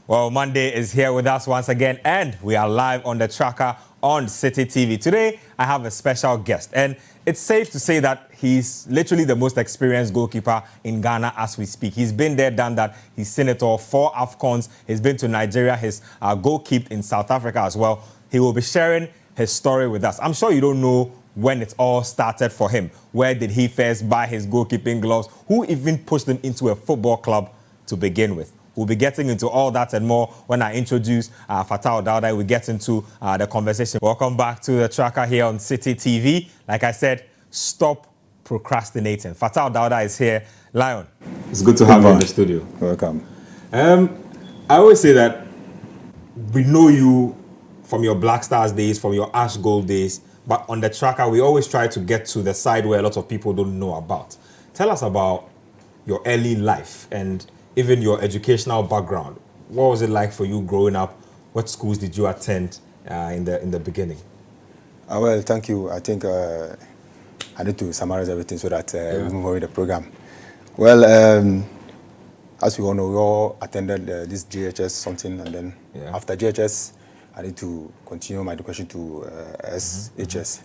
Well, Monday is here with us once again, and we are live on the tracker on Citi TV. Today, I have a special guest, and it's safe to say that he's literally the most experienced goalkeeper in Ghana as we speak. He's been there, done that. He's seen it all, 4 AFCONs. He's been to Nigeria. He's goalkeeped in South Africa as well. He will be sharing his story with us. I'm sure you don't know when it all started for him. Where did he first buy his goalkeeping gloves? Who even pushed him into a football club to begin with? We'll be getting into all that and more when I introduce Fatau Dauda. We get into the conversation. Welcome back to the tracker here on Citi TV. Like I said, stop procrastinating. Fatau Dauda is here. Lion, it's good to have you in the studio. Welcome. I always say that we know you from your Black Stars days, from your Ash Gold days, but on the tracker, we always try to get to the side where a lot of people don't know about. Tell us about your early life and even your educational background. What was it like for you growing up? What schools did you attend in the beginning? Well, thank you. I think I need to summarize everything so that we move on with the program. Well, as we all know, we all attended this GHS something, and then after GHS, I need to continue my education to SHS.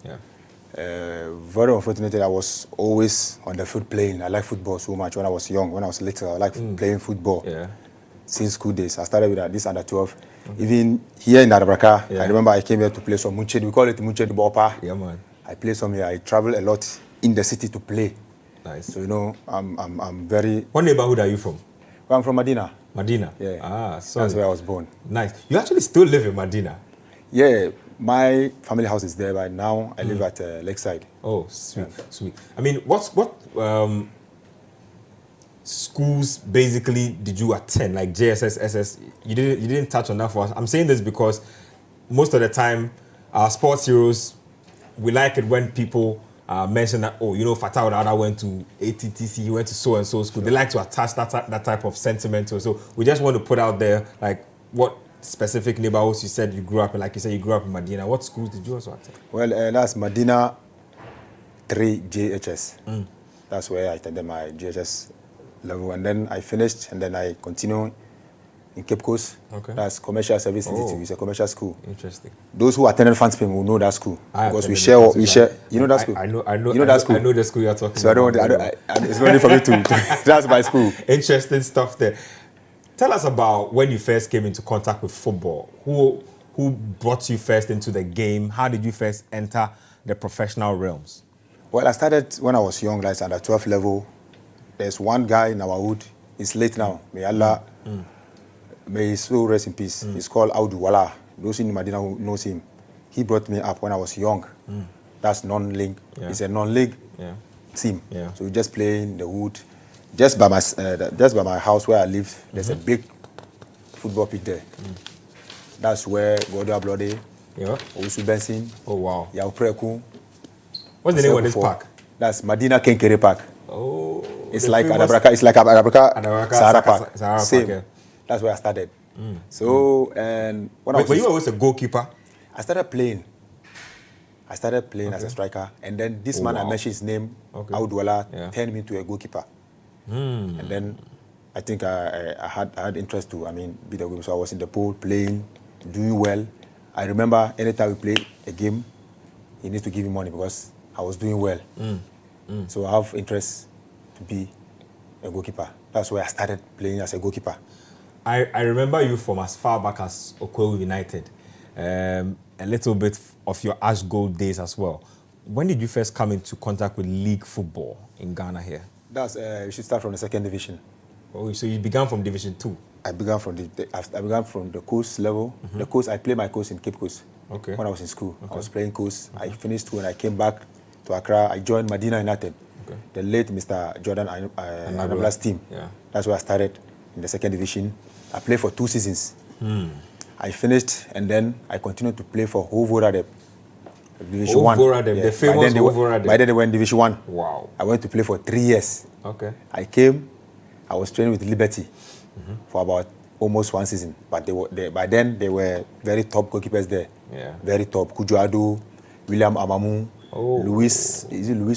Very unfortunately, I was always on the field playing. I like football so much when I was young. When I was little, I liked playing football. Since school days, I started with this under 12. Even here in Adabraka, I remember I came here to play some Munche. We call it Munche de Bopa. Yeah, man. I play some here. I travel a lot in the city to play. Nice. So you know, I'm very. What neighborhood are you from? Well, I'm from Medina. Medina. Yeah. So that's where I was born. Nice. You actually still live in Medina? Yeah. My family house is there, but now I live at Lakeside. Oh, sweet, sweet. I mean, what schools basically did you attend? Like JSS, SS? You didn't touch on that for us. I'm saying this because most of the time, our sports heroes, we like it when people mention that, oh, you know, Fatau Dauda went to ATTC, he went to so and so school. They like to attach that type of sentiment to it. So we just want to put out there, like, what specific neighborhoods you said you grew up in. Like you said, you grew up in Medina. What schools did you also attend? Well, that's Medina 3 JHS. That's where I attended my JHS level, and then I finished, and then I continued in Cape Coast. Okay. That's commercial service institute. It's a commercial school. Interesting. Those who attended Fanspin will know that school because we share. You know that school. I know. You know that school. I know the school you're talking about. So I don't want. It's only for me to. That's my school. Interesting stuff there. Tell us about when you first came into contact with football. Who brought you first into the game? How did you first enter the professional realms? Well, I started when I was young, like under 12 level. There's one guy in our hood. He's late now. May Allah, may his soul rest in peace. He's called Audu Wala. Those in Medina who knows him. He brought me up when I was young. That's non-league. It's a non-league team. So we just play in the hood. Just by my house where I live, there's a big football pitch there. That's where Godo Ablode, Owusu Benson, Yao Preku. What's the name of this park? That's Medina Kenkere Park. Oh, it's like Adabraka. It's like Adabraka Sahara Park. Same. Park, That's where I started. So and when were you always a goalkeeper? I started playing as a striker, and then this man I mentioned his name, Audwala, turned me to a goalkeeper. And then I think I had interest to, be the goalkeeper. So I was in the pool playing, doing well. I remember anytime we play a game, he needs to give me money because I was doing well. So I have interest to be a goalkeeper. That's where I started playing as a goalkeeper. I remember you from as far back as Okwewu United. A little bit of your Ash Gold days as well. When did you first come into contact with league football in Ghana here? That's you should start from the second division. Oh, so you began from Division 2? I began from the coast level. The coast, I played my coast in Cape Coast. Okay. When I was in school, I was playing coast. I finished school and I came back to Accra. I joined Medina United. The late Mr. Jordan Anabla's team. That's where I started in the second division. I played for 2 seasons. I finished, and then I continued to play for Hovoradeb. Division 1. The famous Hovoradeb. By then they were in Division 1. Wow. I went to play for 3 years. Okay. I came, I was training with Liberty for about almost 1 season. But by then they were very top goalkeepers there. Very top. Kujuado, William Amamu, Luis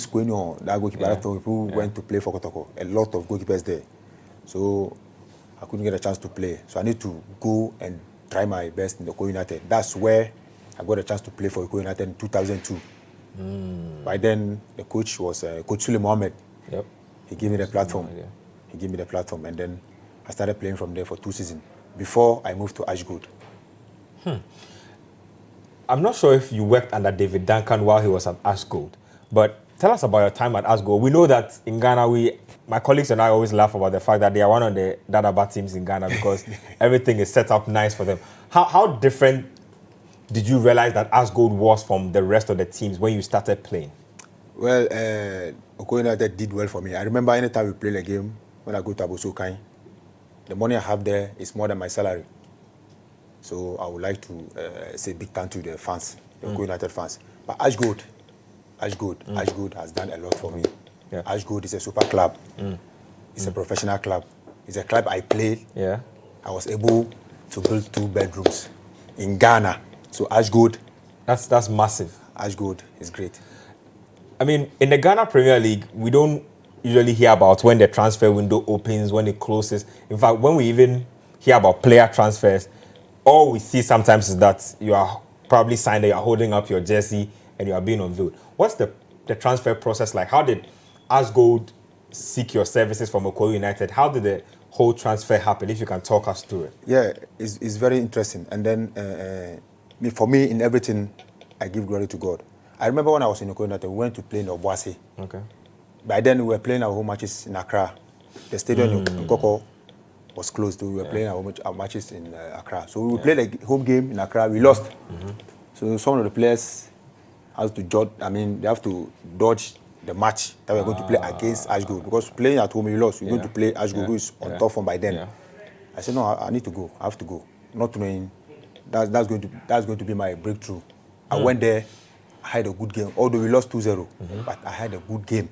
Queno, that goalkeeper who went to play for Kotoko. A lot of goalkeepers there. So I couldn't get a chance to play. So I need to go and try my best in the Eko United. That's where I got a chance to play for Eko United in 2002. By then, the coach was Coach Sule Mohammed. Yep. He gave me the platform. He gave me the platform, and then I started playing from there for 2 seasons before I moved to Ashgold. I'm not sure if you worked under David Duncan while he was at Ashgold, but tell us about your time at Ashgold. We know that in Ghana, my colleagues and I always laugh about the fact that they are one of the Dadaba teams in Ghana because everything is set up nice for them. How different did you realize that Ashgold was from the rest of the teams when you started playing? Well, Eko United did well for me. I remember anytime we play a game, when I go to Abosokai, the money I have there is more than my salary. So I would like to say big thank to the fans, the Eko United fans. But Ashgold has done a lot for me. Yeah. Ashgold is a super club. It's a professional club. It's a club I played. Yeah. I was able to build 2 bedrooms in Ghana. So Ashgold. That's massive. Ashgold is great. I mean, in the Ghana Premier League, we don't usually hear about when the transfer window opens, when it closes. In fact, when we even hear about player transfers, all we see sometimes is that you are probably signed, you are holding up your jersey, and you are being unveiled. What's the transfer process like? How did Ashgold seek your services from Eko United? How did the whole transfer happen, if you can talk us through it? Yeah, it's very interesting. And then, for me, in everything, I give glory to God. I remember when I was in Eko United, we went to play in Obuasi. Okay. By then, we were playing our home matches in Accra. The stadium in Koko was closed. We were playing our matches in Accra. So we played a home game in Accra. We lost. So some of the players have to dodge the match that we're going to play against Ashgold, because playing at home you lost. We're going to play Ashgold, who is on top form by then. I said, no, I need to go. I have to go. Not knowing that's going to be my breakthrough. I went there. I had a good game, although we lost 2-0, but I had a good game.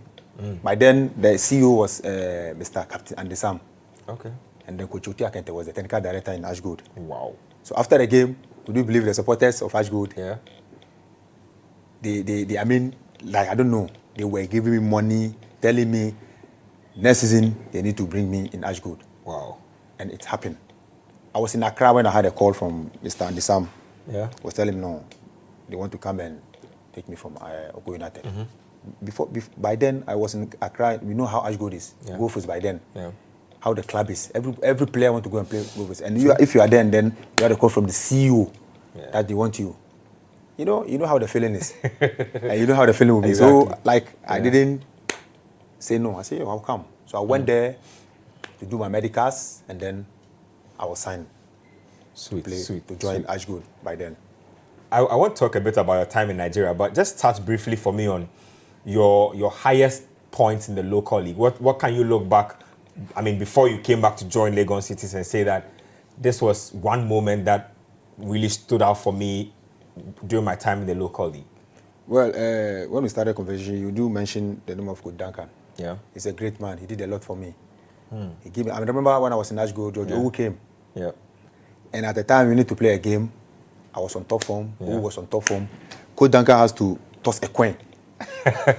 By then, the CEO was Mr. Captain Andy Sam. Okay. And then Coach Oti Akente was the technical director in Ashgold. Wow. So after the game, would you believe the supporters of Ashgold? Yeah. I don't know. They were giving me money, telling me next season they need to bring me in Ashgold. Wow. And it happened. I was in Accra when I had a call from Mr. Andy Sam. Yeah. Was telling me, no, they want to come and take me from Eko United. By then, I was in Accra. We know how Ashgold is. Yeah. Gophers by then. Yeah. How the club is. Every player want to go and play Gophers. And if you are there, then you have a call from the CEO that they want you. You know how the feeling is. And you know how the feeling will be. Exactly. So, I didn't say no. I said, I'll come. So I went there to do my medicals, and then I was signed to join Ashgold by then. I want to talk a bit about your time in Nigeria, but just touch briefly for me on your highest points in the local league. What can you look back, before you came back to join Legon Cities, and say that this was one moment that really stood out for me during my time in the local league? Well, when we started conversation, you do mention the name of Coach Duncan. Yeah. He's a great man. He did a lot for me. He gave me. I remember when I was in Ashgold, George Owu came. Yeah. And at the time, we need to play a game. I was on top form. Owu was on top form. Coach Duncan has to toss a coin.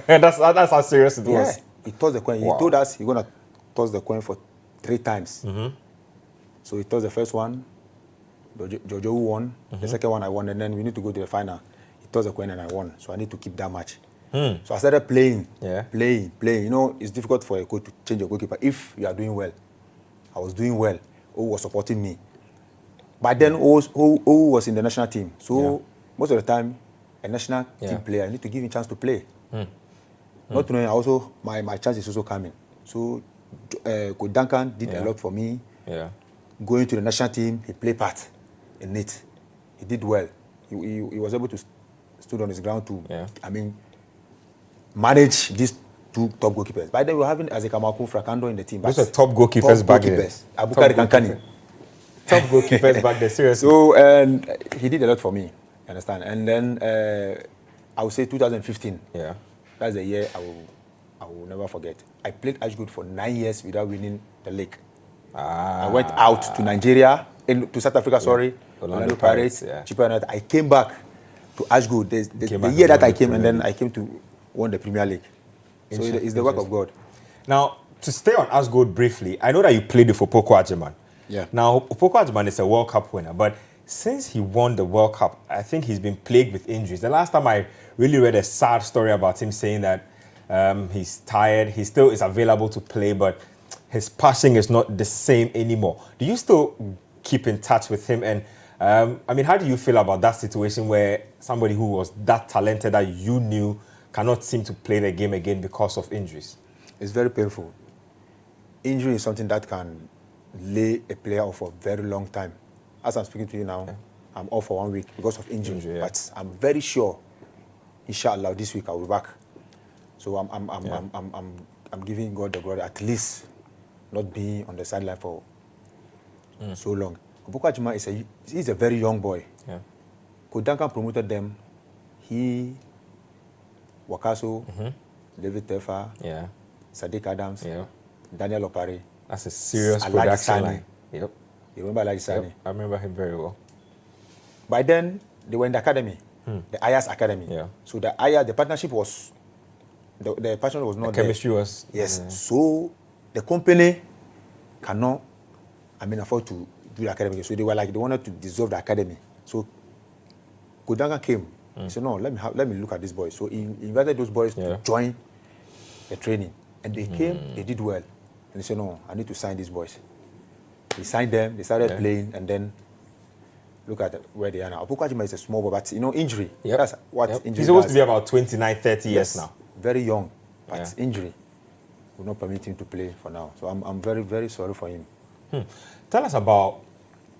That's how serious it was. Yeah. He tossed the coin. Wow. He told us he's gonna toss the coin for 3 times. So he tossed the first one. George Owu won. The second one I won, and then we need to go to the final. He tossed the coin and I won. So I need to keep that match. So I started playing. Yeah. Playing. It's difficult for a coach to change your goalkeeper if you are doing well. I was doing well. Owu was supporting me. But then Owu was in the national team. So most of the time, a national team player, I need to give him a chance to play. Not knowing also my chance is also coming. So Coach Duncan did a lot for me. Yeah. Going to the national team, he played part in it. He did well. He was able to stood on his ground to manage these 2 top goalkeepers. By then we were having Azeka Maku Frakando in the team. Those are top goalkeepers back then. Abukari Kankani. Top goalkeepers back there, seriously. So, and he did a lot for me, you understand? And then I would say 2015. Yeah. That's the year I will never forget. I played Ashgold for 9 years without winning the league. I went out to Nigeria, to South Africa, sorry. Orlando Pirates, Chippa United. I came back to Ashgold. The year that I came, and then I came to win the Premier League. So it's the work of God. Now, to stay on Ashgold briefly, I know that you played for Poco Ajeman. Yeah. Now, Opoku Agyeman is a World Cup winner, but since he won the World Cup, I think he's been plagued with injuries. The last time I really read a sad story about him saying that he's tired, he still is available to play, but his passing is not the same anymore. Do you still keep in touch with him? And I mean, how do you feel about that situation where somebody who was that talented that you knew cannot seem to play the game again because of injuries? It's very painful. Injury is something that can lay a player off for a very long time. As I'm speaking to you now, I'm off for 1 week because of injury. But I'm very sure, inshallah, this week I'll be back. So I'm giving God the glory, at least not being on the sideline for so long. Opoku Agyeman he's a very young boy. Yeah. Coach Duncan promoted them. He, Wakaso, David Tefa, Sadiq Adams, Daniel Opare. That's a serious production line. Yep. You remember Alaji Sani? Yep. I remember him very well. By then, they were in the academy, the IAS academy. Yeah. So the IAS, the partnership was, the partnership was not the chemistry there. was... Yes. So the company cannot, afford to do the academy. So they were like, they wanted to dissolve the academy. So Coach Duncan came. He said, no, let me look at these boys. So he invited those boys to join the training. And they came, they did well. And he said, no, I need to sign these boys. He signed them, they started playing, and then look at where they are now. Opoku Agyeman is a small boy, but injury. That's what injury He's supposed does. to be about 29, 30 years now. Very young, but injury will not permit him to play for now. So I'm very, very sorry for him. Tell us about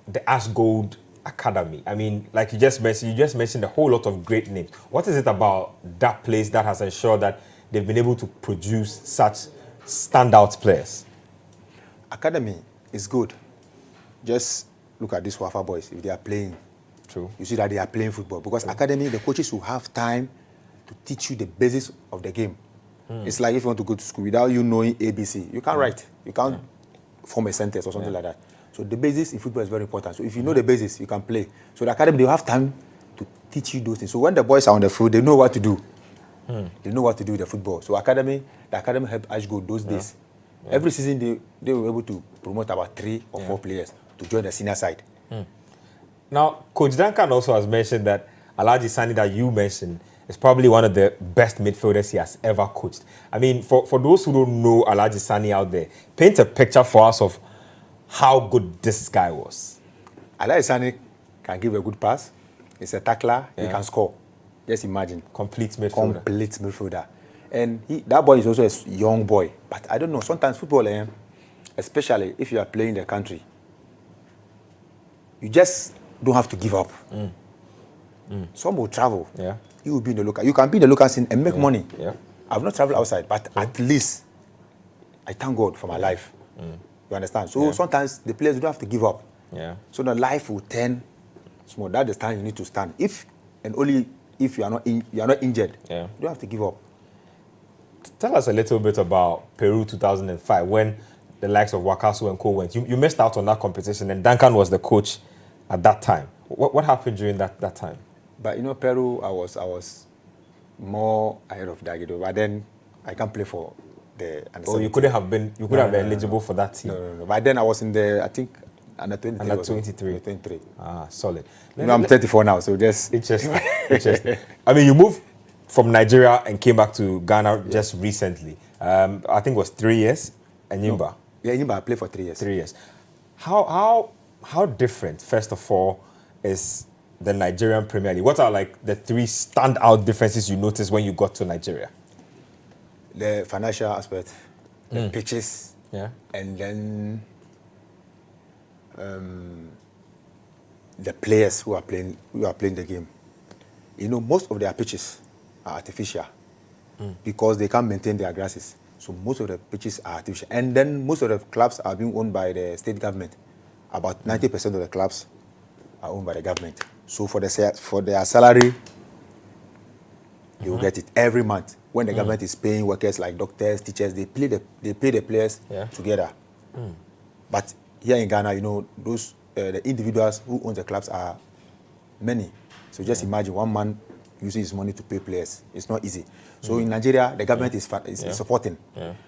the Ash Gold Academy. I mean, like you just mentioned a whole lot of great names. What is it about that place that has ensured that they've been able to produce such standout players? Academy is good. Just look at these Wafa boys. If they are playing, you see that they are playing football. Because academy, the coaches will have time to teach you the basics of the game. It's like if you want to go to school without you knowing ABC, you can't write. You can't form a sentence or something like that. So the basics in football is very important. So if you know the basics, you can play. So the academy, they will have time to teach you those things. So when the boys are on the field, they know what to do. They know what to do with the football. So the academy helped Ash Gold those days. Every season, they were able to promote about 3 or 4 players to join the senior side. Now, Coach Duncan also has mentioned that Alaji Sani that you mentioned is probably one of the best midfielders he has ever coached. I mean, for those who don't know Alaji Sani out there, paint a picture for us of how good this guy was. Alaji Sani can give a good pass. He's a tackler. He can score. Just imagine. Complete midfielder. Complete midfielder. And that boy is also a young boy. But I don't know, sometimes football, especially if you are playing the country, you just don't have to give up. Some will travel. You will be in the local. You can be in the local scene and make money. I've not traveled outside, but at least I thank God for my life. You understand? So sometimes the players don't have to give up. So the life will turn small. That's the time you need to stand. If and only if you are not injured, you don't have to give up. Tell us a little bit about Peru 2005 when the likes of Wakaso and Co went. You missed out on that competition, and Duncan was the coach at that time. What happened during that time? But Peru, I was more ahead of Dagido. But then I can't play for the under 17. You couldn't have been. You could have been eligible for that team. No. But then I was in the, I think, under 23. Under 23. 23. Solid. I'm 34 now, so just interesting. I mean, you moved from Nigeria and came back to Ghana just recently. I think it was 3 years. And Enyimba. No. Yeah, Enyimba, I played for 3 years. 3 years. How different, first of all, is the Nigerian Premier League? What are like the 3 standout differences you noticed when you got to Nigeria? The financial aspect, the pitches, and then the players who are playing the game. Most of their pitches are artificial because they can't maintain their grasses. So most of the pitches are artificial. And then most of the clubs are being owned by the state government. About 90% of the clubs are owned by the government. So for their salary, they will get it every month. When the government is paying workers like doctors, teachers, they pay the players together. But here in Ghana, those the individuals who own the clubs are many. So just imagine one man using his money to pay players. It's not easy. So in Nigeria, the government is supporting.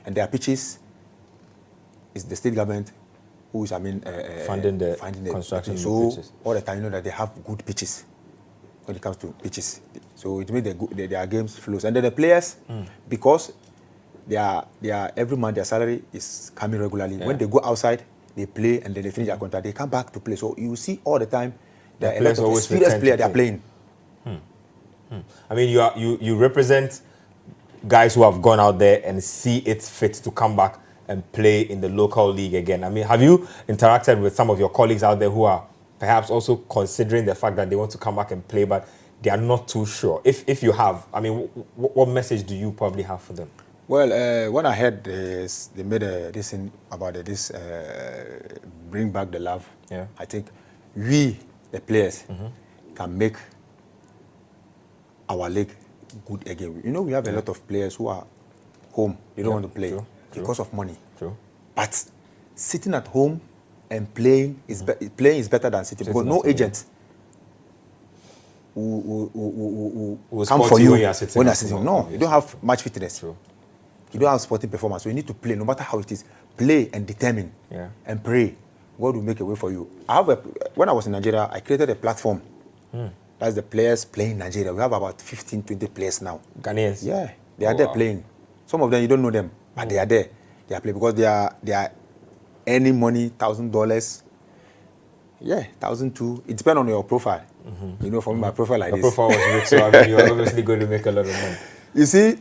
And their pitches is the state government who is, funding the construction of the pitches. All the time, you know that they have good pitches when it comes to pitches. So it makes their games flows. And then the players, because they are every month their salary is coming regularly. When they go outside, they play and then they finish their contract. They come back to play. So you see all the time that a lot of experienced players they are playing. I mean, you represent guys who have gone out there and see it fit to come back and play in the local league again. I mean, have you interacted with some of your colleagues out there who are perhaps also considering the fact that they want to come back and play, but they are not too sure? If you have, I mean, what message do you probably have for them? Well, when I heard this, they made this thing about this bring back the love. Yeah. I think we, the players, can make our league good again. You know, we have a lot of players who are home. They don't want to play because of money. True. But sitting at home and playing is better than sitting because no agent will come for you when you are sitting. No, you don't have much fitness. True. You don't have sporting performance. So you need to play, no matter how it is. Play and determine and pray. God will make a way for you. When I was in Nigeria, I created a platform. That's the players playing in Nigeria. We have about 15, 20 players now. Ghanaians? Yeah, they are there playing. Some of them you don't know them, but they are there. They are playing because they are earning money, $1,000. Yeah, 1,002. It depends on your profile. You know, from my profile like the this. profile was rich, so I mean, you're obviously going to make a lot of money. You see,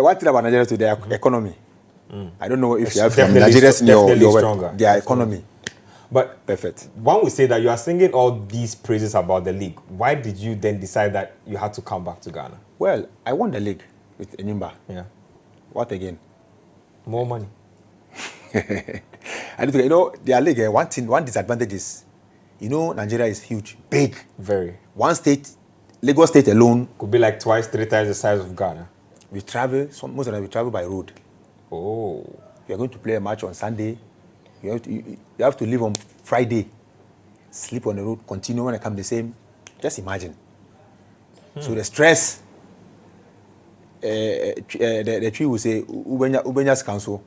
one thing about Nigeria today, their economy. I don't know if you have Nigerians in your their economy. But perfect. One would say that you are singing all these praises about the league. Why did you then decide that you had to come back to Ghana? Well, I won the league with Enyimba. Yeah. What again? More money. I think, you know, their league, one disadvantage is, you know, Nigeria is huge, big. Very. One state, Lagos State alone. Could be like 2, 3 times the size of Ghana. We travel, most of them we travel by road. Oh. We are going to play a match on Sunday. You have to leave on Friday, sleep on the road, continue when I come the same. Just imagine. So the stress, the tree will say, Ubenya's council.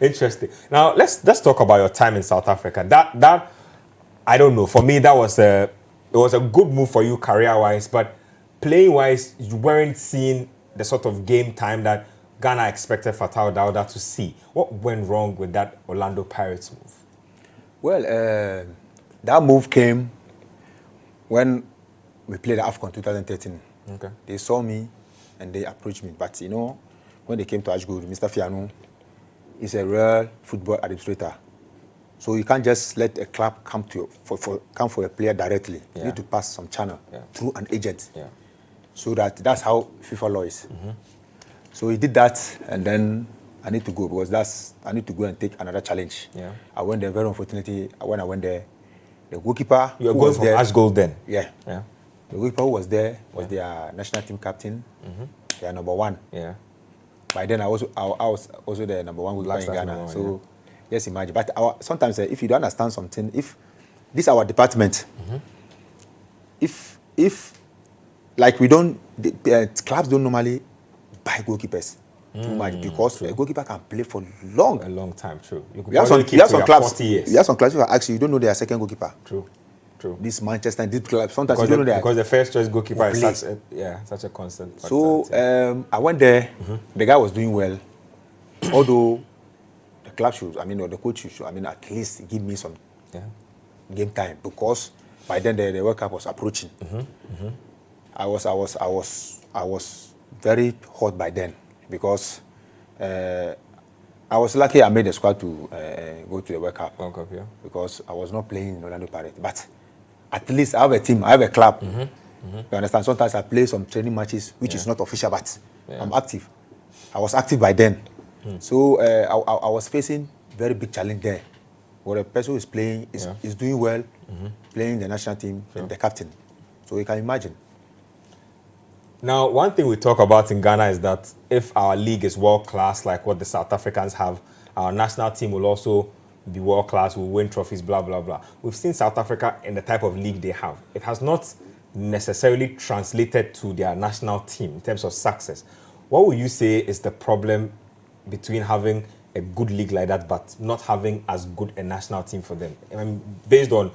Interesting. Now let's talk about your time in South Africa. That I don't know. For me, it was a good move for you career-wise, but playing-wise, you weren't seeing the sort of game time that Ghana expected Fatau Dauda to see. What went wrong with that Orlando Pirates move? Well, that move came when we played AFCON 2013. Okay. They saw me and they approached me. But, you know, when they came to Ashgood, Mr. Fianu is a real football administrator. So you can't just let a club come for a player directly. Yeah. You need to pass some channel through an agent. Yeah. So that's how FIFA law is. So he did that, and then I need to go because I need to go and take another challenge. Yeah. I went there, very unfortunately, when I went there, the goalkeeper you were going from Ashgold then? Yeah. The goalkeeper who was there was their national team captain, their number one. Yeah. By then I was also the number one goalkeeper in Ghana. So just imagine. But sometimes if you don't understand something, if this is our department, if like we don't, clubs don't normally buy goalkeepers too much because a goalkeeper can play for a long time. True. We have some clubs. You have some clubs who actually you don't know their second goalkeeper. True. This Manchester and this club sometimes you don't know because the first choice goalkeeper is such a constant. So I went there. The guy was doing well, although the club should, or the coach should, at least give me some game time because by then the World Cup was approaching. I was very hot by then because I was lucky I made the squad to go to the World Cup. Because I was not playing in Orlando Pirates. But at least I have a team, I have a club. You understand? Sometimes I play some training matches, which is not official, but I'm active. I was active by then. So I was facing very big challenge there. Where a person who is playing is doing well, playing the national team, and the captain. So you can imagine. Now, one thing we talk about in Ghana is that if our league is world-class, like what the South Africans have, our national team will also be world-class, will win trophies, blah, blah, blah. We've seen South Africa in the type of league they have. It has not necessarily translated to their national team in terms of success. What would you say is the problem between having a good league like that, but not having as good a national team for them? I mean, based on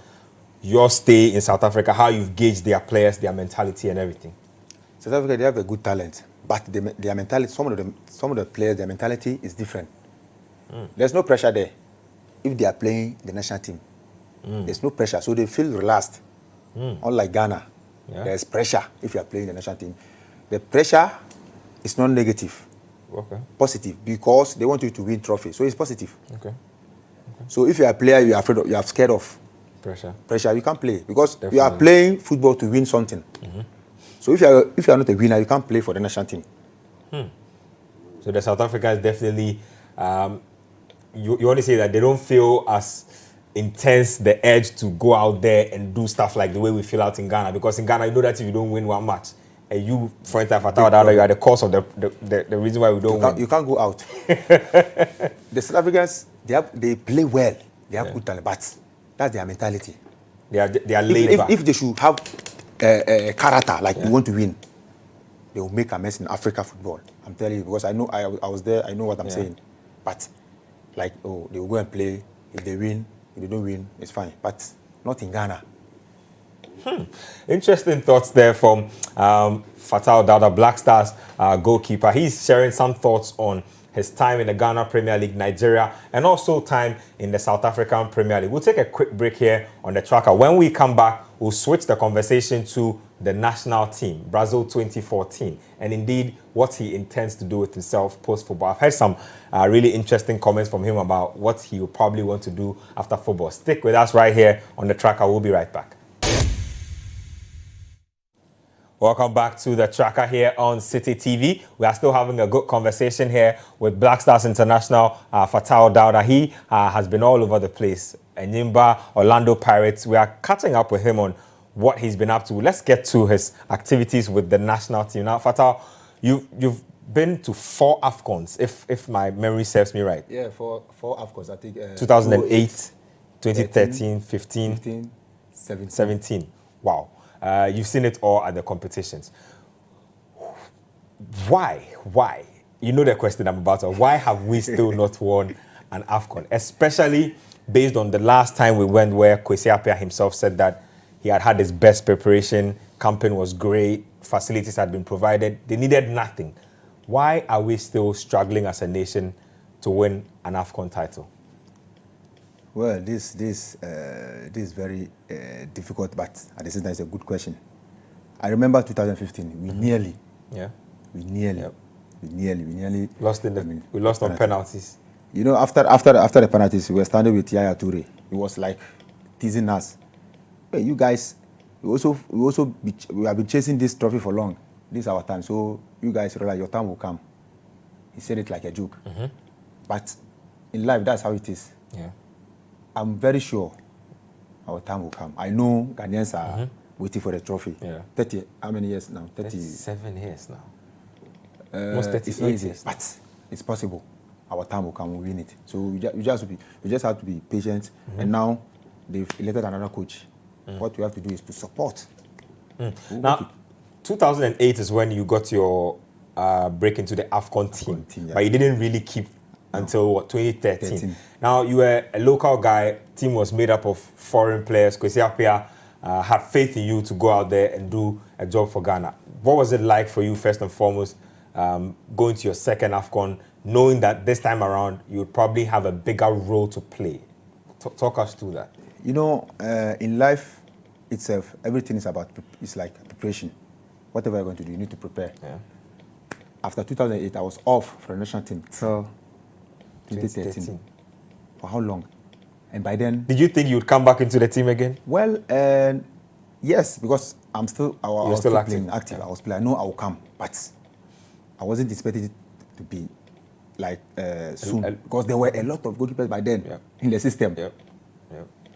your stay in South Africa, how you've gauged their players, their mentality, and everything. South Africa, they have a good talent, but their mentality, some of the players, their mentality is different. There's no pressure there if they are playing the national team. There's no pressure, so they feel relaxed. Unlike Ghana, there's pressure if you are playing the national team. The pressure is not negative, positive, because they want you to win trophy, so it's positive. So if you are a player, you are afraid of, you are scared of pressure, you can't play, because you are playing football to win something. So if you are not a winner, you can't play for the national team. So the South Africans definitely, you want to say that they don't feel as intense the edge to go out there and do stuff like the way we feel out in Ghana, because in Ghana you know that if you don't win one match, and you, for instance, Fatau Dauda, you are the cause of the reason why we don't win. You can't go out. The South Africans, they play well, they have good talent, but that's their mentality. They are laid back. If they should have a character like we want to win, they will make a mess in Africa football. I'm telling you, because I know I was there. I know what I'm saying. But like, they will go and play. If they win, if they don't win, it's fine. But not in Ghana. Interesting thoughts there from Fatau Dauda, Black Stars goalkeeper. He's sharing some thoughts on his time in the Ghana Premier League, Nigeria, and also time in the South African Premier League. We'll take a quick break here on the tracker. When we come back, we'll switch the conversation to the national team, Brazil 2014, and indeed what he intends to do with himself post-football. I've heard some really interesting comments from him about what he will probably want to do after football. Stick with us right here on the tracker. We'll be right back. Welcome back to the tracker here on Citi TV. We are still having a good conversation here with Black Stars International, Fatau Dauda. He has been all over the place. Enyimba, Orlando Pirates. We are catching up with him on what he's been up to. Let's get to his activities with the national team. Now, Fatau, you've been to 4 AFCONs, if my memory serves me right. Yeah, four AFCONs, I think. 2008, 2013, 15, 15, 17. Wow. You've seen it all at the competitions. Why? You know the question I'm about to. Why have we still not won an AFCON? Especially based on the last time we went, where Nketsia himself said that he had his best preparation, camping was great, facilities had been provided, they needed nothing. Why are we still struggling as a nation to win an AFCON title? Well, this is very difficult, but at the same time, it's a good question. I remember 2015. We nearly lost we lost on penalties. You know, after the penalties, we were standing with Yaya Toure. He was like teasing us. Hey, you guys, we have been chasing this trophy for long. This is our time. So you guys realize your time will come. He said it like a joke. But in life, that's how it is. Yeah. I'm very sure our time will come. I know Ghanaians are waiting for the trophy. Yeah. 30, how many years now? 37 years now. Almost 38 years. But it's possible. Our time will come, we'll win it. So we just have to be patient. And now they've elected another coach. What we have to do is to support. Now, 2008 is when you got your break into the AFCON team. But you didn't really keep until what, 2013. Now, you were a local guy. Team was made up of foreign players. Nketsia had faith in you to go out there and do a job for Ghana. What was it like for you, first and foremost, going to your second AFCON, knowing that this time around you would probably have a bigger role to play? Talk us through that. You know, in life itself, everything is about, it's like preparation. Whatever you're going to do, you need to prepare. Yeah. After 2008, I was off for the national team till 2013. For how long? And by then... Did you think you would come back into the team again? Well, yes, because I was still active. Playing active. Yeah. I was playing. I know I will come, but I wasn't expecting it to be like soon, because there were a lot of goalkeepers by then in the system,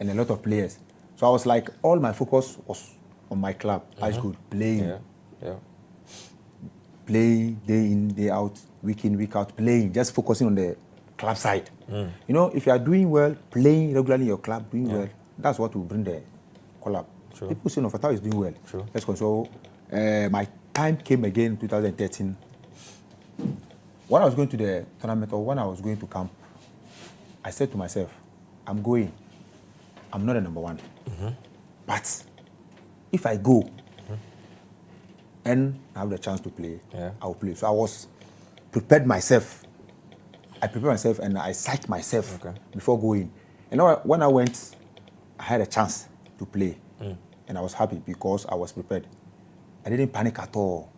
and a lot of players. So I was like, all my focus was on my club, high school, playing. Playing day in, day out, week in, week out, playing, just focusing on the club side. You know, if you are doing well, playing regularly in your club, doing well, that's what will bring the collab. People say, no, Fatau is doing well. Let's go. So my time came again in 2013. When I was going to the tournament or when I was going to camp, I said to myself, I'm going. I'm not a number one. But if I go and I have the chance to play, I will play. So I was prepared myself. I prepared myself and I psyched myself before going. And when I went, I had a chance to play. And I was happy because I was prepared. I didn't panic at all.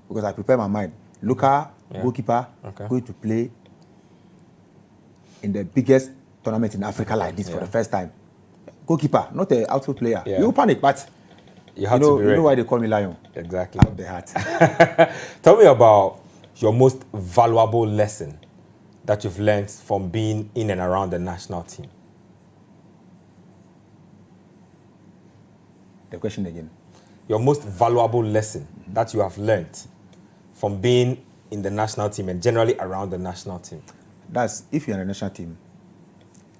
Because I prepared my mind. Local goalkeeper going to play in the biggest tournament in Africa like this for the first time. Goalkeeper, not an outfield player. You panic, but you know why they call me Lion. Exactly. I have the heart. Tell me about your most valuable lesson that you've learned from being in and around the national team. The question again. Your most valuable lesson that you have learned from being in the national team and generally around the national team. That's if you're in a national team,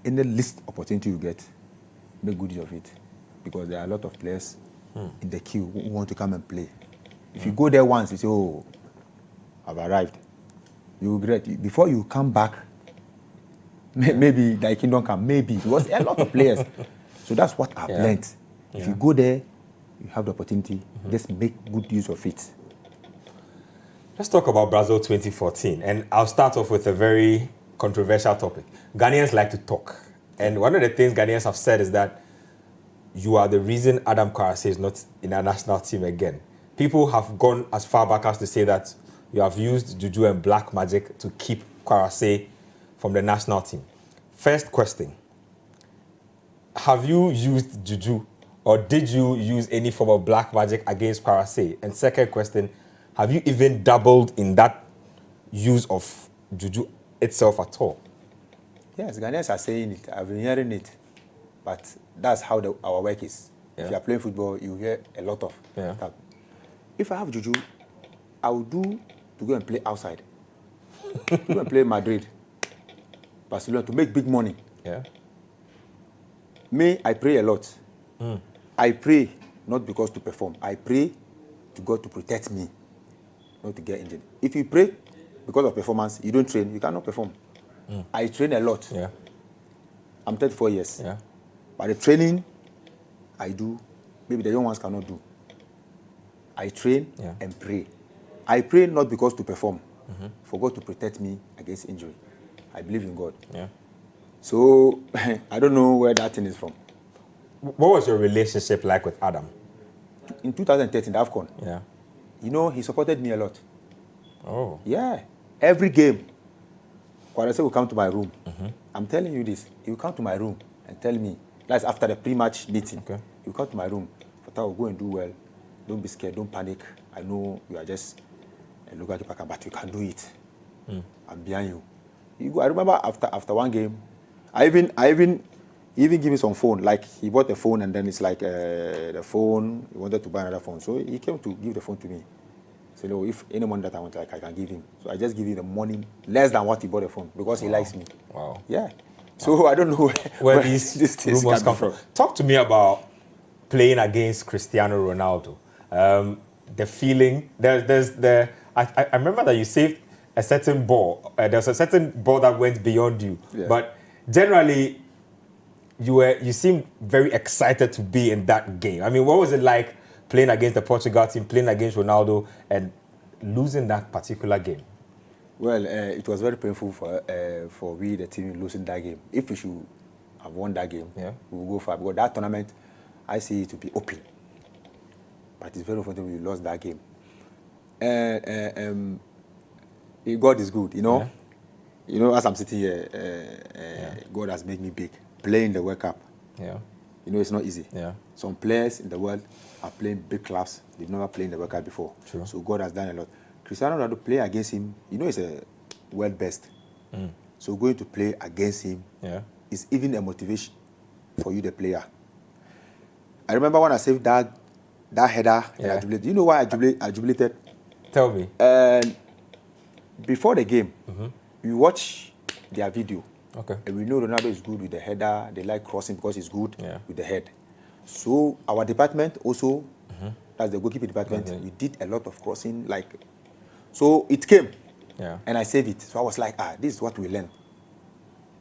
any least opportunity you get, make good use of it. Because there are a lot of players in the queue who want to come and play. If you go there once, you say, oh, I've arrived. You regret it. Before you come back, maybe the kingdom come, maybe. Because there are a lot of players. So that's what I've learned. If you go there, you have the opportunity, just make good use of it. Let's talk about Brazil 2014. And I'll start off with a very controversial topic. Ghanaians like to talk. And one of the things Ghanaians have said is that you are the reason Adam Kwarase is not in our national team again. People have gone as far back as to say that you have used juju and black magic to keep Kwarase from the national team. First question, have you used juju or did you use any form of black magic against Kwarase? And second question, have you even dabbled in that use of juju itself at all? Yes, Ghanaians are saying it. I've been hearing it. But that's how our work is. If you are playing football, you hear a lot of stuff. If I have juju, I will do to go and play outside. To go and play Madrid, Barcelona, to make big money. Me, I pray a lot. I pray not because to perform. I pray to God to protect me, not to get injured. If you pray because of performance, you don't train, you cannot perform. I train a lot. I'm 34 years. But the training I do, maybe the young ones cannot do. I train and pray. I pray not because to perform, for God to protect me against injury. I believe in God. So I don't know where that thing is from. What was your relationship like with Adam? In 2013, the AFCON. You know, he supported me a lot. Oh. Yeah. Every game, Kwarase will come to my room. I'm telling you this. He will come to my room and tell me, that's after the pre-match meeting. He will come to my room. Fatau, go and do well. Don't be scared. Don't panic. I know you are just a local keeper, but you can do it. I'm behind you. You go. I remember after one game, I even give me some phone. Like he bought a phone and then it's like the phone. He wanted to buy another phone, so he came to give the phone to me. So no, if any money that I want, like I can give him. So I just give him the money less than what he bought the phone because he likes me. Yeah. So I don't know where these rumors come from. Talk to me about playing against Cristiano Ronaldo. The feeling, I remember that you saved a certain ball. There's a certain ball that went beyond you. But generally, you seemed very excited to be in that game. I mean, what was it like playing against the Portugal team, playing against Ronaldo, and losing that particular game? Well, it was very painful for we, the team, losing that game. If we should have won that game, we will go far. Because that tournament, I see it to be open. But it's very unfortunate we lost that game. God is good, you know. You know, as I'm sitting here, God has made me big. Playing the World Cup. You know, it's not easy. Some players in the world are playing big clubs. They've never played in the World Cup before. So God has done a lot. Cristiano Ronaldo, play against him, you know, he's a world best. So going to play against him is even a motivation for you, the player. I remember when I saved that header, I jubilated. You know why I jubilated? Tell me. Before the game, we watch their video. And we know Ronaldo is good with the header. They like crossing because he's good with the head. So our department also, that's the goalkeeper department, we did a lot of crossing. So it came, and I saved it. So I was like, this is what we learned.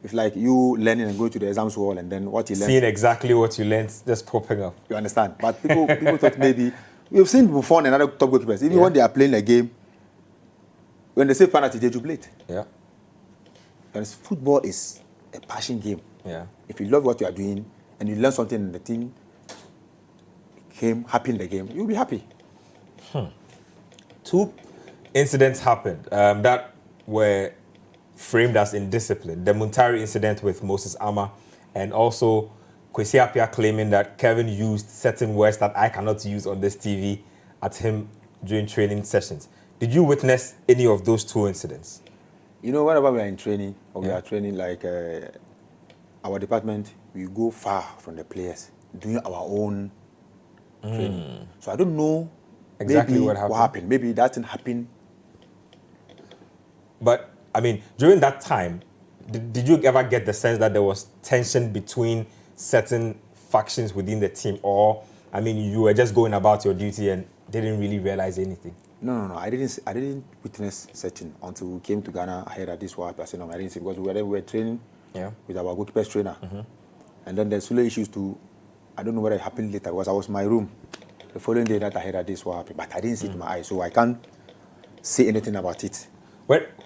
It's like you learning and going to the exams hall and then what you learn. Seeing exactly what you learned just popping up. You understand? But people thought maybe we've seen before in another top goalkeepers. Even when they are playing a game, when they say penalty, they jubilate. Yeah. And football is a passion game. Yeah. If you love what you are doing and you learn something and the team came happy in the game, you'll be happy. Two incidents happened that were framed as indiscipline. The Muntari incident with Moses Ama, and also Kwesi Appiah claiming that Kevin used certain words that I cannot use on this TV at him during training sessions. Did you witness any of those two incidents? You know, whenever we are in training, or we are training, like our department, we go far from the players, doing our own training. So I don't know exactly maybe what happened. Maybe that didn't happen. But, I mean, during that time, did you ever get the sense that there was tension between certain factions within the team? Or, I mean, you were just going about your duty and didn't really realize anything? No. I didn't witness certain until we came to Ghana. I heard that this was happening. I didn't see because we were training with our goalkeepers trainer. And then there's Sule issues too. I don't know whether it happened later because I was in my room. The following day that I heard that this was happening, but I didn't see it in my eyes, so I can't say anything about it.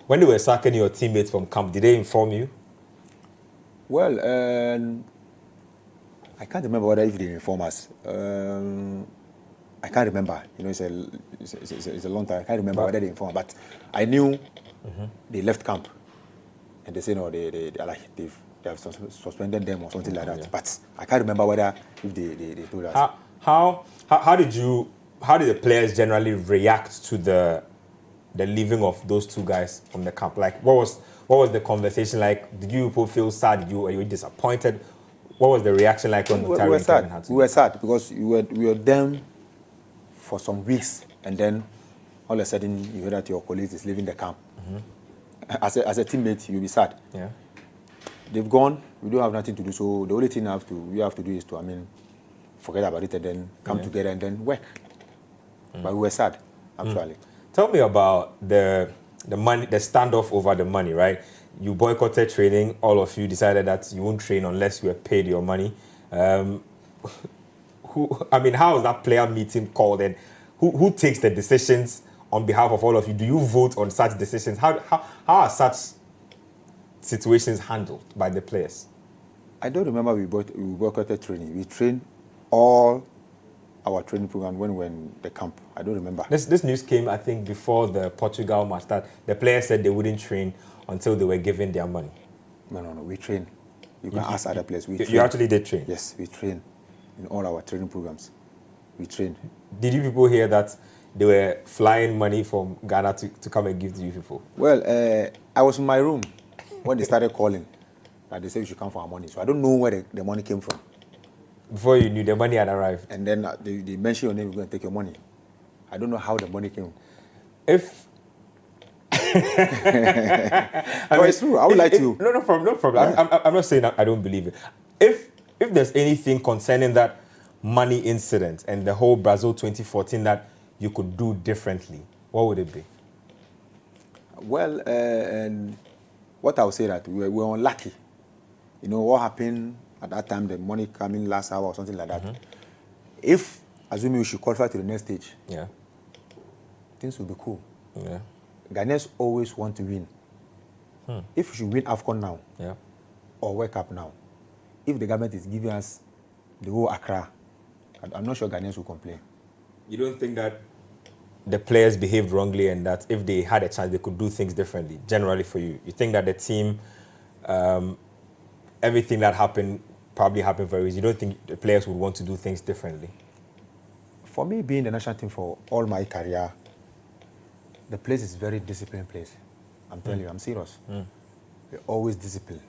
When they were sacking your teammates from camp, did they inform you? Well, I can't remember whether if they inform us. I can't remember. You know, it's a long time. I can't remember whether they informed, but I knew they left camp, and they say no, they are like they have suspended them or something like that. Yeah. But I can't remember whether if they told us. How did the players generally react to the leaving of those two guys from the camp? Like, what was the conversation like? Did you people feel sad? Were you disappointed? What was the reaction like when we were sad? We were sad because we were them for some weeks, and then all of a sudden you hear that your colleague is leaving the camp. As a teammate, you'll be sad. Yeah. They've gone. We don't have nothing to do. So the only thing we have to do is to, forget about it and then come together and then work. But we were sad, actually. Tell me about the money, the standoff over the money, right? You boycotted training. All of you decided that you won't train unless you were paid your money. How is that player meeting called, and who takes the decisions on behalf of all of you? Do you vote on such decisions? How are such situations handled by the players? I don't remember we boycotted training. We trained all our training program when we were in the camp. I don't remember. This news came, I think, before the Portugal match that the players said they wouldn't train until they were given their money. No. We train. You can ask other players. You actually did train? Yes, we train in all our training programs. We train. Did you people hear that they were flying money from Ghana to come and give to you people? Well, I was in my room when they started calling. That they said we should come for our money. So I don't know where the money came from. Before you knew, the money had arrived. And then they mentioned your name, we're going to take your money. I don't know how the money came. If... it's true. I would like to... No problem. Yeah. I'm not saying I don't believe it. If there's anything concerning that money incident and the whole Brazil 2014 that you could do differently, what would it be? Well, and what I would say that we were unlucky. You know, what happened at that time, the money coming last hour or something like that. If, assuming we should qualify to the next stage, things will be cool. Yeah. Ghanaians always want to win. If we should win AFCON now, or World Cup now, if the government is giving us the whole Accra, I'm not sure Ghanaians will complain. You don't think that the players behaved wrongly and that if they had a chance, they could do things differently, generally for you? You think that the team, everything that happened probably happened for a reason? You don't think the players would want to do things differently? For me, being the national team for all my career, the place is a very disciplined place. I'm telling you, I'm serious. We're always disciplined.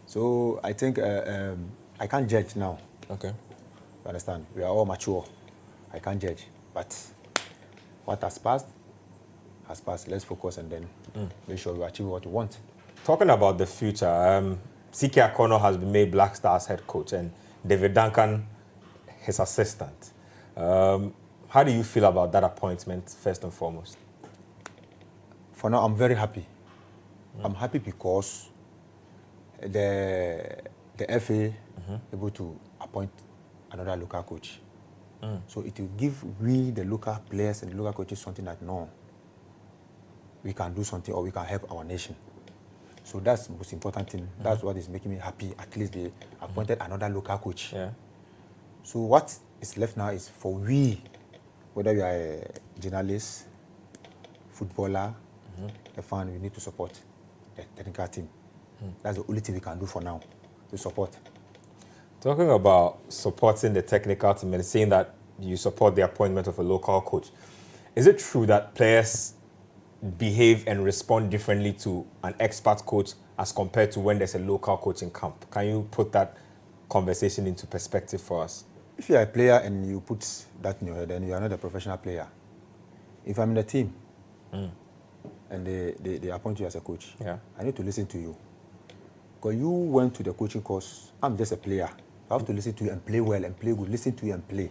So I think I can't judge now. Okay. You understand? We are all mature. I can't judge. But what has passed, let's focus and then make sure we achieve what we want. Talking about the future, CK Akono has been made Black Stars head coach and David Duncan his assistant. How do you feel about that appointment, first and foremost? For now, I'm very happy. I'm happy because the FA able to appoint another local coach. So it will give we, the local players and the local coaches, something that, no, we can do something or we can help our nation. So that's the most important thing. That's what is making me happy. At least they appointed another local coach. Yeah. So what is left now is for we, whether you are a journalist, footballer, a fan, we need to support the technical team. That's the only thing we can do for now, to support. Talking about supporting the technical team and saying that you support the appointment of a local coach, is it true that players behave and respond differently to an expert coach as compared to when there's a local coach in camp? Can you put that conversation into perspective for us? If you're a player and you put that in your head, then you are not a professional player. If I'm in the team and they appoint you as a coach, I need to listen to you. Because you went to the coaching course, I'm just a player. I have to listen to you and play well and play good. Listen to you and play.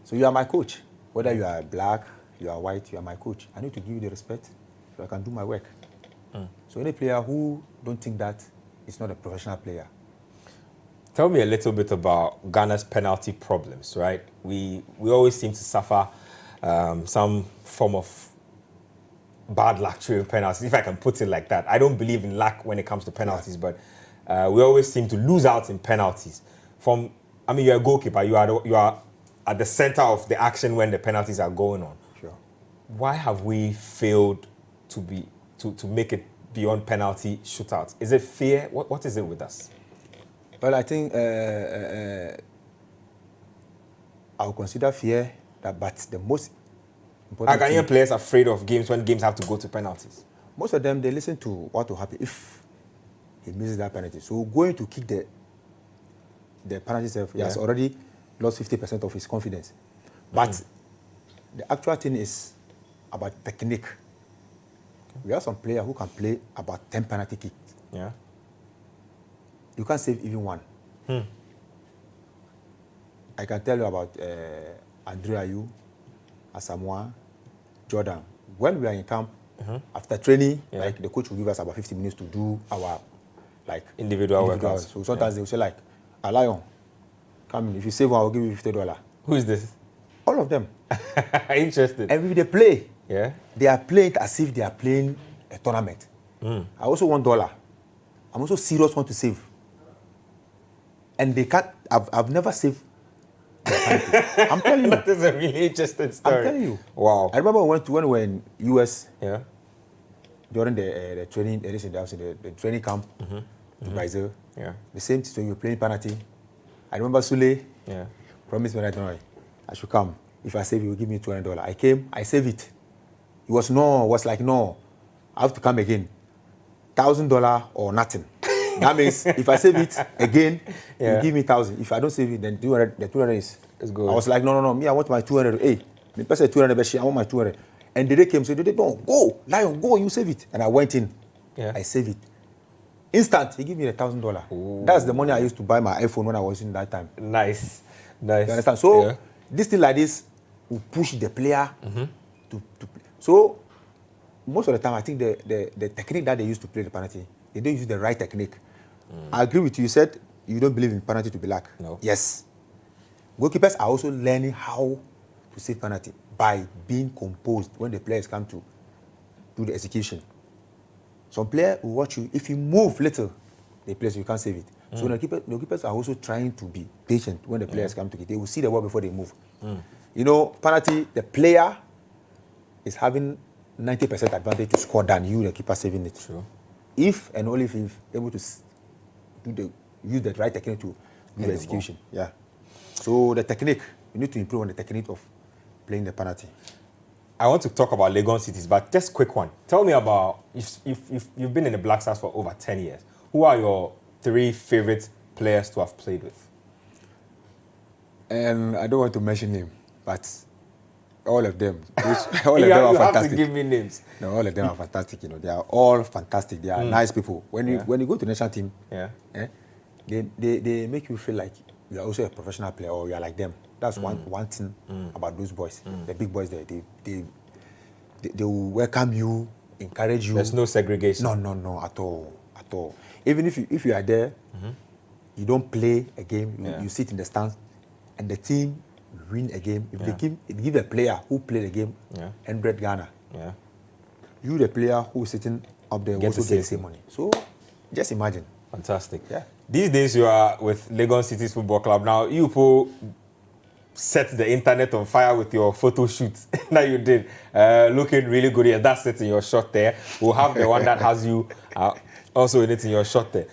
So you are my coach. Whether you are black, you are white, you are my coach. I need to give you the respect so I can do my work. So any player who don't think that is not a professional player. Tell me a little bit about Ghana's penalty problems, right? We always seem to suffer some form of bad luck during penalties, if I can put it like that. I don't believe in luck when it comes to penalties, but we always seem to lose out in penalties. You're a goalkeeper. You are at the center of the action when the penalties are going on. Sure. Why have we failed to make it beyond penalty shootouts? Is it fear? What is it with us? Well, I think I would consider fear but the most important Are Ghanaian players afraid of games when games have to go to penalties? Most of them, they listen to what will happen if he misses that penalty. So going to kick the penalty itself, he has already lost 50% of his confidence. But the actual thing is about technique. We have some players who can play about 10 penalty kicks. Yeah. You can't save even one. I can tell you about Andre Ayew, Asamoah, Jordan. When we are in camp, after training, like the coach will give us about 50 minutes to do our individual workouts. So sometimes they will say like, Lion, come in. If you save one, I will give you $50. Who is this? All of them. Interested. And if they play, they are playing as if they are playing a tournament. I also want $1. I'm also serious want to save. And they can't. I've never saved. I'm telling you. That is a really interesting story. I'm telling you. Wow. I remember when we were in US. During the training, the training camp to Brazil. The same thing. So you were playing penalty. I remember Sule. Promised me that I should come. If I save, he will give me $200. I came. I saved it. It was like no. I have to come again. $1,000 or nothing. That means if I save it again, you give me 1,000. If I don't save it, then 200. The 200 is good. I was like, no. Me, I want my 200. Hey, the person 200, but I want my 200. And the day came, so they don't go, Lion, go, you save it. And I went in. I saved it. Instant, he gave me $1,000. That's the money I used to buy my iPhone when I was in that time. Nice. You understand? So this thing like this will push the player to play. So most of the time, I think the technique that they use to play the penalty, they don't use the right technique. I agree with you. You said you don't believe in penalty to be luck. No. Yes. Goalkeepers are also learning how to save penalty by being composed when the players come to do the execution. Some player will watch you. If you move little, the place you can't save it. So the goalkeepers are also trying to be patient when the players come to it. They will see the ball before they move. You know, penalty, the player is having 90% advantage to score than you, the keeper, saving it. Sure. If and only if he's able to use the right technique to do the execution. So the technique, you need to improve on the technique of playing the penalty. I want to talk about Legon Cities, but just a quick one. Tell me about, you've been in the Black Stars for over 10 years. Who are your 3 favorite players to have played with? And I don't want to mention him, but all of them. All of them are fantastic. You fantastic. have to give me names. No, all of them are fantastic. You know, they are all fantastic. They are nice people. When you go to the national team, they make you feel like you are also a professional player or you are like them. That's one thing about those boys. The big boys there, they will welcome you, encourage you. There's no segregation. No, at all. at all. Even if you are there, you don't play a game, you sit in the stands, and the team win a game. If they give a player who played the game 100 Ghana, you the player who is sitting up there also get the same money. So just imagine. Fantastic. Yeah. These days you are with Legon Cities Football Club. Now you set the internet on fire with your photo shoot that you did, looking really good. Yeah, that's it in your shot there. We'll have the one that has you also in it in your shot there.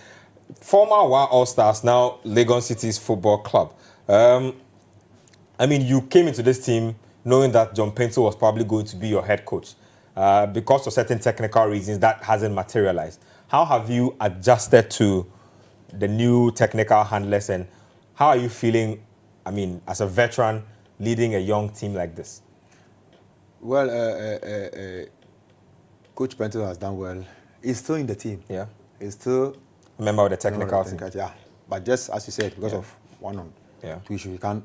Former One All-Stars, now Legon Cities Football Club. I mean, you came into this team knowing that John Pinto was probably going to be your head coach. Because of certain technical reasons, that hasn't materialized. How have you adjusted to the new technical handlers, and how are you feeling, I mean, as a veteran leading a young team like this? Well, Coach Pinto has done well. He's still in the team. Yeah. He's still a member of the technical team. Yeah. But just as you said, because of one on two issues, we can't,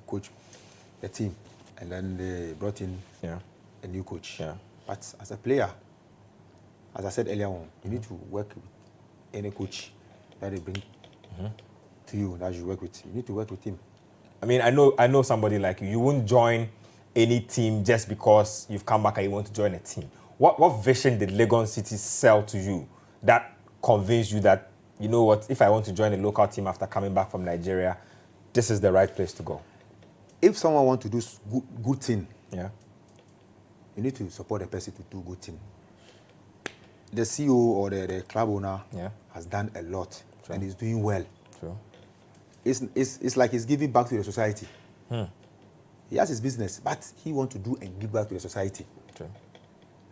coach the team. And then they brought in a new coach. Yeah. But as a player, as I said earlier on, you need to work with any coach that they bring to you, that you work with. You need to work with him. I mean, I know somebody like you. You won't join any team just because you've come back and you want to join a team. What vision did Legon City sell to you that convinced you that, you know what, if I want to join a local team after coming back from Nigeria, this is the right place to go? If someone wants to do good thing, you need to support the person to do good thing. The CEO or the club owner has done a lot and is doing well. True. It's like he's giving back to the society. He has his business, but he wants to do and give back to the society. True.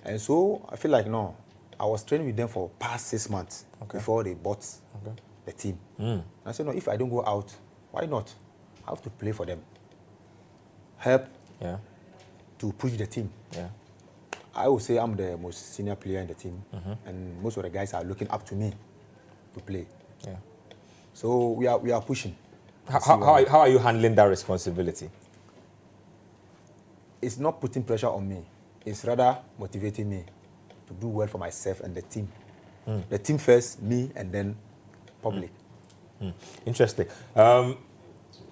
And so I feel like, no, I was training with them for past 6 months before they bought the team. I said, no, if I don't go out, why not? I have to play for them. Help to push the team. I would say I'm the most senior player in the team, and most of the guys are looking up to me to play. So we are pushing. How are you handling that responsibility? It's not putting pressure on me. It's rather motivating me to do well for myself and the team. The team first, me, and then public. Interesting.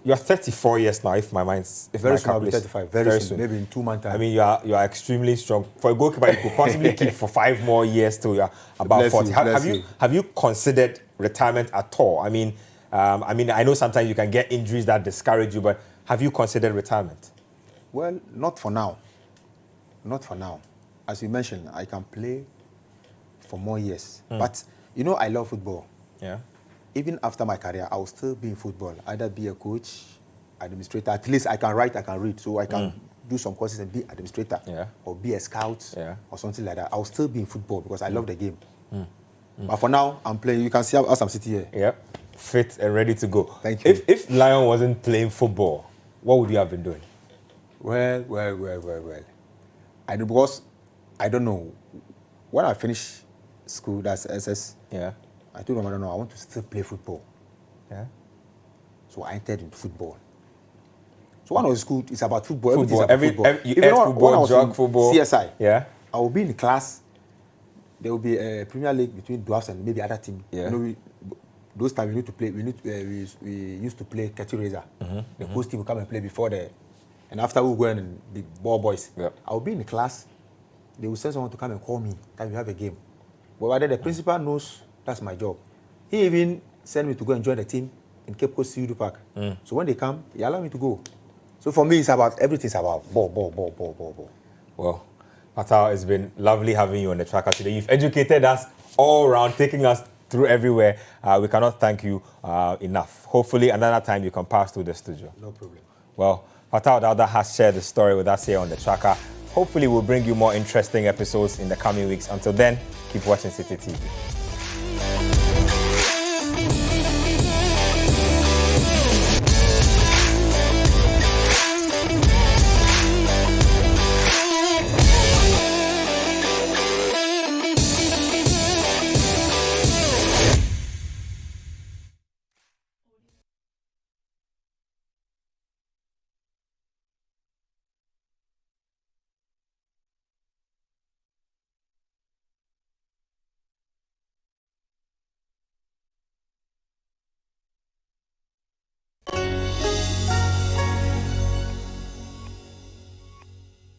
You're 34 years now, if my mind's... Very soon I'll be 35, very soon, maybe in 2 months' time. I mean, you are extremely strong. For a goalkeeper, you could possibly keep for 5 more years till you're about 40. Have you considered retirement at all? I mean, I know sometimes you can get injuries that discourage you, but have you considered retirement? Well, not for now. Not for now. As you mentioned, I can play for more years. But, you know, I love football. Yeah. Even after my career, I will still be in football. Either be a coach, administrator. At least I can write, I can read. So I can do some courses and be administrator. Or be a scout or something like that. I will still be in football because I love the game. But for now, I'm playing. You can see as I'm sitting here. Yeah. Fit and ready to go. Thank you. If Lion wasn't playing football, what would you have been doing? Well. Because I don't know. When I finish school, that's SS. Yeah. I told them, I don't know, I want to still play football. Yeah. So I entered into football. So when I was in school, it's about football. Football. Football, jog football. CSI. Yeah. I will be in class. There will be a Premier League between Dwarfs and maybe other team. Yeah. You know, those times we need to play. We used to play Ketty Razor. The host team will come and play before and after we go and the ball boys. Yep. I will be in the class. They will send someone to come and call me that we have a game. But whether the principal knows that's my job. He even sent me to go and join the team in Cape Coast CUD Park. So when they come, he allowed me to go. So for me, everything's about ball. Well, Fatau, it's been lovely having you on the tracker today. You've educated us all around, taking us through everywhere. We cannot thank you enough. Hopefully, another time you can pass through the studio. No problem. Well, Fatau Dauda has shared the story with us here on the tracker. Hopefully, we'll bring you more interesting episodes in the coming weeks. Until then, keep watching Citi TV.